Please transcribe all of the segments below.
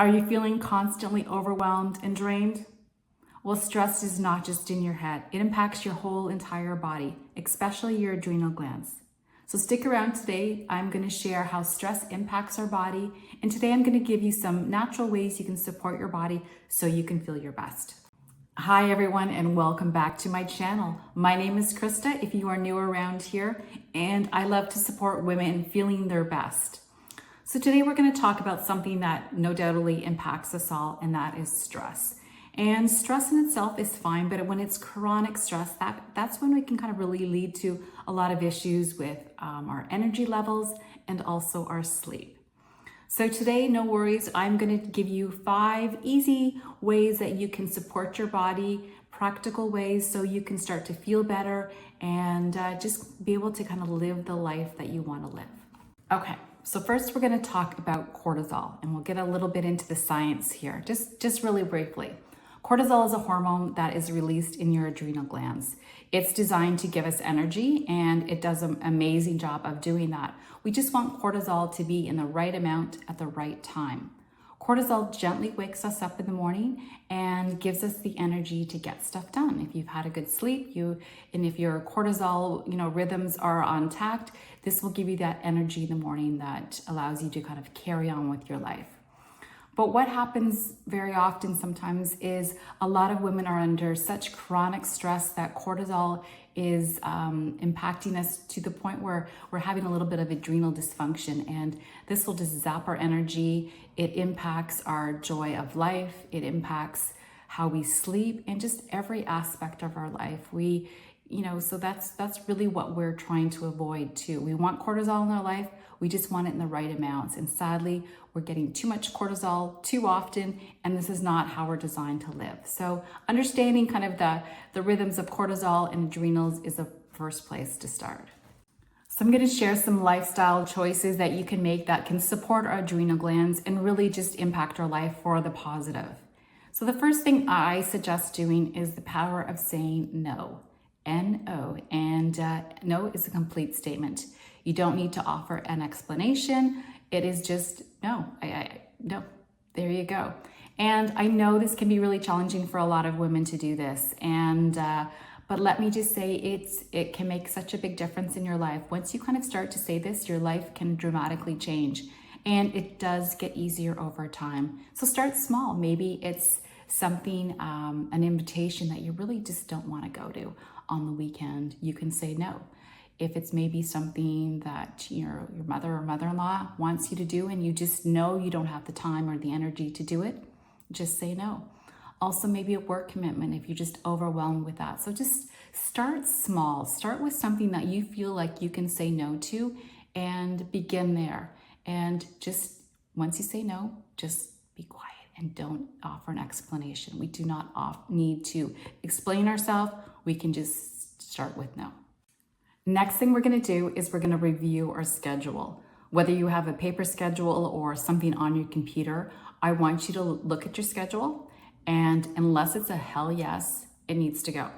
Are you feeling constantly overwhelmed and drained? Well, stress is not just in your head. It impacts your whole entire body, especially your adrenal glands. So stick around today. I'm going to share how stress impacts our body. And today I'm going to give you some natural ways you can support your body so you can feel your best. Hi everyone, and welcome back to my channel. My name is Krista if you are new around here, and I love to support women feeling their best. So today we're going to talk about something that no doubtly impacts us all, and that is stress. And stress in itself is fine, but when it's chronic stress, that's when it can kind of really lead to a lot of issues with our energy levels and also our sleep. So today, no worries, I'm going to give you 5 easy ways that you can support your body, practical ways so you can start to feel better and just be able to kind of live the life that you want to live. Okay, so first we're going to talk about cortisol, and we'll get a little bit into the science here, just really briefly. Cortisol is a hormone that is released in your adrenal glands. It's designed to give us energy, and it does an amazing job of doing that. We just want cortisol to be in the right amount at the right time. Cortisol gently wakes us up in the morning and gives us the energy to get stuff done. If you've had a good sleep, and if your cortisol, rhythms are on tact, this will give you that energy in the morning that allows you to kind of carry on with your life. But what happens very often sometimes is a lot of women are under such chronic stress that cortisol is impacting us to the point where we're having a little bit of adrenal dysfunction, and this will just zap our energy. It impacts our joy of life. It impacts how we sleep and just every aspect of our life. So that's really what we're trying to avoid too. We want cortisol in our life. We just want it in the right amounts. And sadly, we're getting too much cortisol too often, and this is not how we're designed to live. So understanding kind of the rhythms of cortisol and adrenals is the first place to start. So I'm going to share some lifestyle choices that you can make that can support our adrenal glands and really just impact our life for the positive. So the first thing I suggest doing is the power of saying no. N-O, and no is a complete statement. You don't need to offer an explanation. It is just no. No. There you go. And I know this can be really challenging for a lot of women to do this, but let me just say it can make such a big difference in your life. Once you kind of start to say this, your life can dramatically change, and it does get easier over time. So start small. Maybe it's something, an invitation that you really just don't want to go to on the weekend. You can say no. If it's maybe something that your mother or mother-in-law wants you to do and you just know you don't have the time or the energy to do it, just say no. Also, maybe a work commitment if you're just overwhelmed with that. So just start small. Start with something that you feel like you can say no to and begin there. And just once you say no, just be quiet and don't offer an explanation. We do not need to explain ourselves. We can just start with no. Next thing we're going to do is we're going to review our schedule. Whether you have a paper schedule or something on your computer, I want you to look at your schedule, and unless it's a hell yes, it needs to go.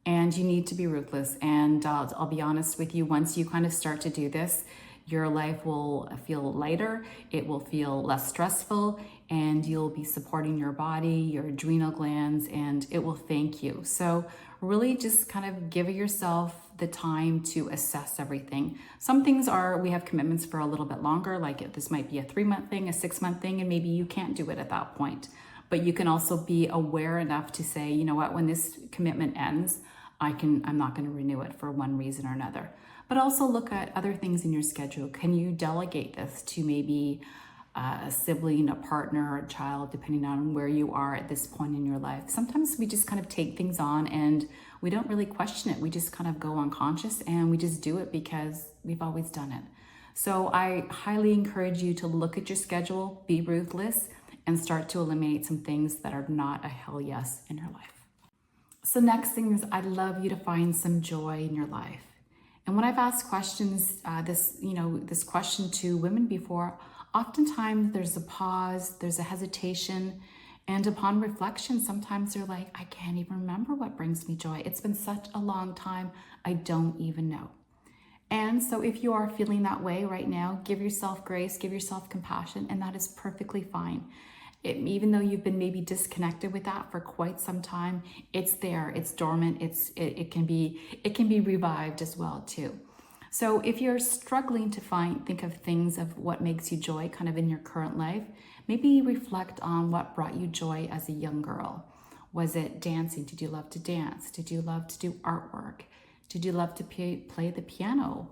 And you need to be ruthless. And I'll be honest with you, once you kind of start to do this, your life will feel lighter, it will feel less stressful, and you'll be supporting your body, your adrenal glands, and it will thank you. So really just kind of give yourself the time to assess everything. Some things we have commitments for a little bit longer, like this might be a 3-month thing, a 6-month thing, and maybe you can't do it at that point. But you can also be aware enough to say, you know what, when this commitment ends, I'm not going to renew it for one reason or another. But also look at other things in your schedule. Can you delegate this to maybe a sibling, a partner, or a child, depending on where you are at this point in your life? Sometimes we just kind of take things on and we don't really question it. We just kind of go unconscious and we just do it because we've always done it. So I highly encourage you to look at your schedule, be ruthless, and start to eliminate some things that are not a hell yes in your life. So next thing is I'd love you to find some joy in your life. And when I've asked questions, this question to women before, oftentimes there's a pause, there's a hesitation, and upon reflection, sometimes they're like, I can't even remember what brings me joy. It's been such a long time, I don't even know. And so if you are feeling that way right now, give yourself grace, give yourself compassion, and that is perfectly fine. Even though you've been maybe disconnected with that for quite some time, it's there, it's dormant, it can be revived as well too. So if you're struggling to think of things of what makes you joy kind of in your current life, maybe reflect on what brought you joy as a young girl. Was it dancing? Did you love to dance? Did you love to do artwork? Did you love to play the piano?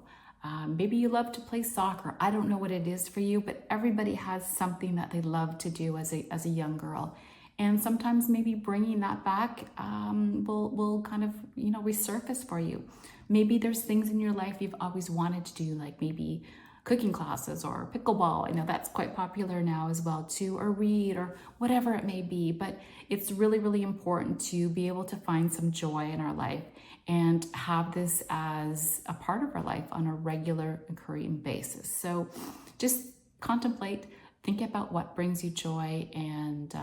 Maybe you love to play soccer. I don't know what it is for you, but everybody has something that they love to do as a young girl. And sometimes maybe bringing that back will kind of, resurface for you. Maybe there's things in your life you've always wanted to do, like maybe cooking classes or pickleball. I know that's quite popular now as well too, or read or whatever it may be. But it's really, really important to be able to find some joy in our life and have this as a part of our life on a regular occurring basis. So just contemplate, think about what brings you joy, and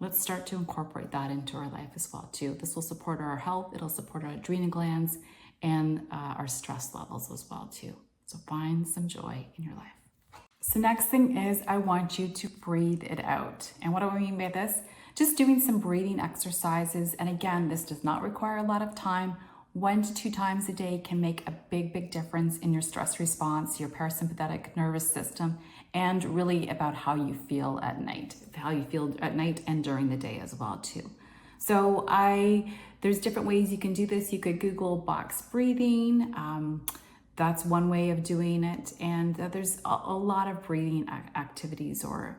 let's start to incorporate that into our life as well too. This will support our health, it'll support our adrenal glands and our stress levels as well too. So find some joy in your life. So next thing is I want you to breathe it out. And what do I mean by this? Just doing some breathing exercises. And again, this does not require a lot of time. 1 to 2 times a day can make a big, big difference in your stress response, your parasympathetic nervous system, and really about how you feel at night, and during the day as well too. So there's different ways you can do this. You could Google box breathing. That's one way of doing it. And there's a lot of breathing activities or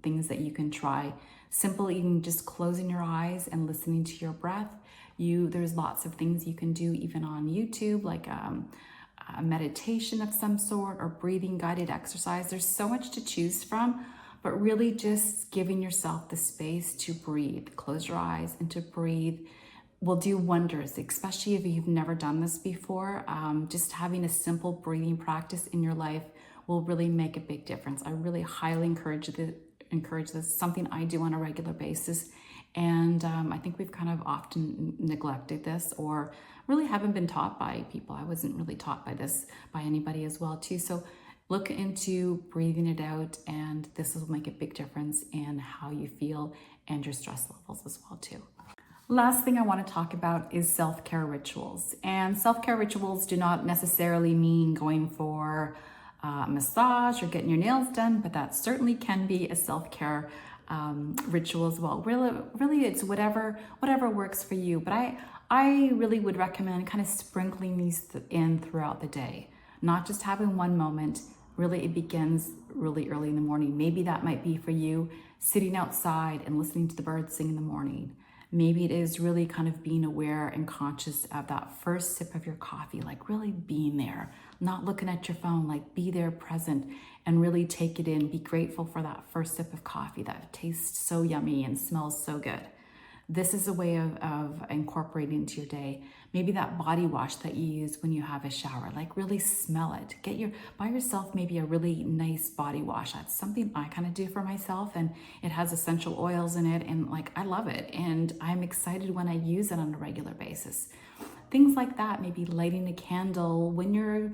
things that you can try. Simple, even just closing your eyes and listening to your breath. There's lots of things you can do even on YouTube, like a meditation of some sort or breathing guided exercise. There's so much to choose from, but really just giving yourself the space to breathe. Close your eyes and to breathe will do wonders, especially if you've never done this before. Just having a simple breathing practice in your life will really make a big difference. I really highly encourage this, something I do on a regular basis. And I think we've kind of often neglected this or really haven't been taught by people. I wasn't really taught by this by anybody as well too. So look into breathing it out, and this will make a big difference in how you feel and your stress levels as well too. Last thing I want to talk about is self-care rituals. And self-care rituals do not necessarily mean going for a massage or getting your nails done, but that certainly can be a self-care ritual as well. Really, it's whatever works for you. But I really would recommend kind of sprinkling these in throughout the day, not just having one moment. Really, it begins really early in the morning. Maybe that might be for you sitting outside and listening to the birds sing in the morning. Maybe it is really kind of being aware and conscious of that first sip of your coffee, like really being there, not looking at your phone, like be there present and really take it in. Be grateful for that first sip of coffee that tastes so yummy and smells so good. This is a way of incorporating into your day. Maybe that body wash that you use when you have a shower, like really smell it. Buy yourself maybe a really nice body wash. That's something I kind of do for myself, and it has essential oils in it, and like I love it, and I'm excited when I use it on a regular basis. Things like that, maybe lighting a candle when you're,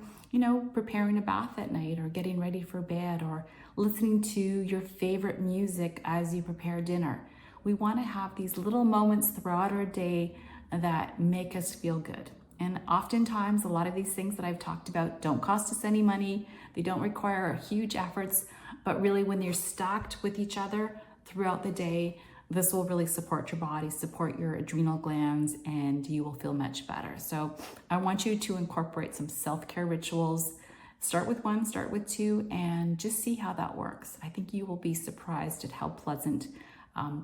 preparing a bath at night or getting ready for bed, or listening to your favorite music as you prepare dinner. We want to have these little moments throughout our day that make us feel good. And oftentimes, a lot of these things that I've talked about don't cost us any money. They don't require huge efforts, but really when they're stacked with each other throughout the day, this will really support your body, support your adrenal glands, and you will feel much better. So I want you to incorporate some self-care rituals. Start with 1, start with 2, and just see how that works. I think you will be surprised at how pleasant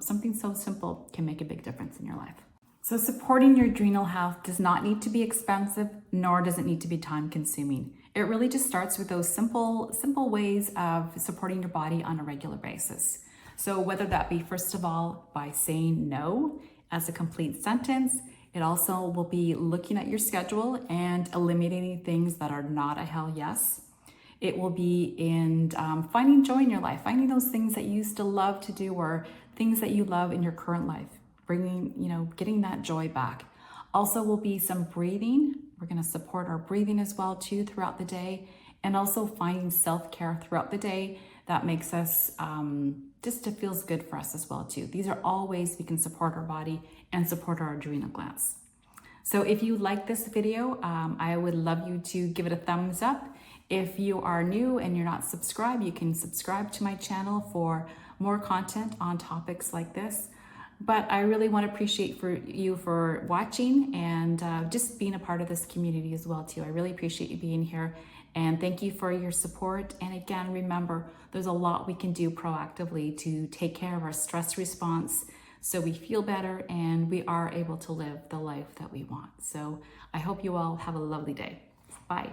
something so simple can make a big difference in your life. So supporting your adrenal health does not need to be expensive, nor does it need to be time consuming. It really just starts with those simple ways of supporting your body on a regular basis. So whether that be, first of all, by saying no as a complete sentence, it also will be looking at your schedule and eliminating things that are not a hell yes. It will be in finding joy in your life, finding those things that you used to love to do or things that you love in your current life, getting that joy back. Also will be some breathing. We're going to support our breathing as well too throughout the day, and also finding self-care throughout the day that makes us just it feels good for us as well too. These are all ways we can support our body and support our adrenal glands. So if you like this video, I would love you to give it a thumbs up. If you are new and you're not subscribed, you can subscribe to my channel for more content on topics like this. But I really want to appreciate you for watching and just being a part of this community as well too. I really appreciate you being here, and thank you for your support. And again, remember, there's a lot we can do proactively to take care of our stress response so we feel better and we are able to live the life that we want. So I hope you all have a lovely day. Bye.